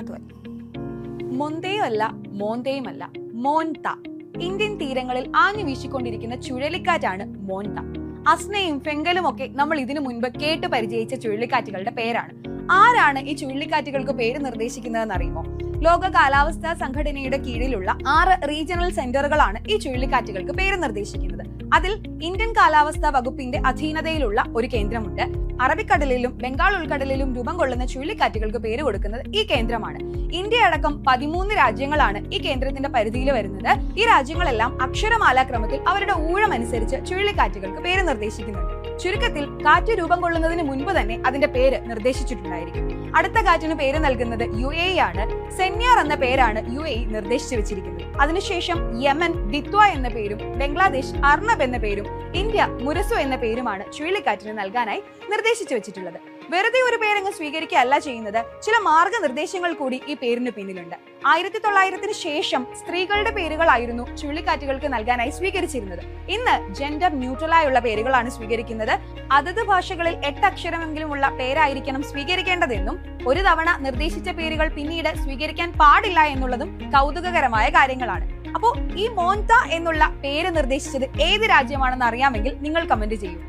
അതുപോലെ മൊന്തയുമല്ല മോന്തയുമല്ല മോൻത. ഇന്ത്യൻ തീരങ്ങളിൽ ആഞ്ഞു വീശിക്കൊണ്ടിരിക്കുന്ന ചുഴലിക്കാറ്റാണ് മോൻത. അസ്നയും ഫെങ്കലും ഒക്കെ നമ്മൾ ഇതിനു മുൻപ് കേട്ട് പരിചയിച്ച ചുഴലിക്കാറ്റുകളുടെ പേരാണ്. ആരാണ് ഈ ചുഴലിക്കാറ്റുകൾക്ക് പേര് നിർദ്ദേശിക്കുന്നതെന്ന് അറിയുമോ? ലോക കാലാവസ്ഥാ സംഘടനയുടെ കീഴിലുള്ള 6 റീജിയണൽ സെന്ററുകളാണ് ഈ ചുഴലിക്കാറ്റുകൾക്ക് പേര് നിർദ്ദേശിക്കുന്നത്. അതിൽ ഇന്ത്യൻ കാലാവസ്ഥാ വകുപ്പിന്റെ അധീനതയിലുള്ള ഒരു കേന്ദ്രമുണ്ട്. അറബിക്കടലിലും ബംഗാൾ ഉൾക്കടലിലും രൂപം കൊള്ളുന്ന ചുഴലിക്കാറ്റുകൾക്ക് പേര് കൊടുക്കുന്നത് ഈ കേന്ദ്രമാണ്. ഇന്ത്യ അടക്കം 13 രാജ്യങ്ങളാണ് ഈ കേന്ദ്രത്തിന്റെ പരിധിയിൽ വരുന്നത്. ഈ രാജ്യങ്ങളെല്ലാം അക്ഷരമാലാക്രമത്തിൽ അവരുടെ ഊഴമനുസരിച്ച് ചുഴലിക്കാറ്റുകൾക്ക് പേര് നിർദ്ദേശിക്കുന്നുണ്ട്. ചുരുക്കത്തിൽ കാറ്റ് രൂപം കൊള്ളുന്നതിന് മുൻപ് തന്നെ അതിന്റെ പേര് നിർദ്ദേശിച്ചിട്ടുണ്ടായിരിക്കും. അടുത്ത കാറ്റിന് പേര് നൽകുന്നത് UAE ആണ്. സെന്യാർ എന്ന പേരാണ് UAE നിർദ്ദേശിച്ചു വെച്ചിരിക്കുന്നത്. അതിനുശേഷം യമൻ ദിത്വ എന്ന പേരും ബംഗ്ലാദേശ് അർണബ് എന്ന പേരും ഇന്ത്യ മുരസു എന്ന പേരുമാണ് ചുഴലിക്കാറ്റിന് നൽകാനായി നിർദ്ദേശിച്ചു വെച്ചിട്ടുള്ളത്. വെറുതെ ഒരു പേരങ്ങ് സ്വീകരിക്കുകയല്ല ചെയ്യുന്നത്, ചില മാർഗനിർദ്ദേശങ്ങൾ കൂടി ഈ പേരിന് പിന്നിലുണ്ട്. 1900-ന് ശേഷം സ്ത്രീകളുടെ പേരുകളായിരുന്നു ചുഴലിക്കാറ്റുകൾക്ക് നൽകാനായി സ്വീകരിച്ചിരുന്നത്. ഇന്ന് ജെൻഡർ ന്യൂട്രലായുള്ള പേരുകളാണ് സ്വീകരിക്കുന്നത്. അതത് ഭാഷകളിൽ 8 അക്ഷരമെങ്കിലുമുള്ള പേരായിരിക്കണം സ്വീകരിക്കേണ്ടതെന്നും ഒരു തവണ നിർദ്ദേശിച്ച പേരുകൾ പിന്നീട് സ്വീകരിക്കാൻ പാടില്ല എന്നുള്ളതും കൗതുകകരമായ കാര്യങ്ങളാണ്. അപ്പോൾ ഈ മോൻത എന്നുള്ള പേര് നിർദ്ദേശിച്ചത് ഏത് രാജ്യമാണെന്ന് അറിയാമെങ്കിൽ നിങ്ങൾ കമന്റ് ചെയ്യൂ.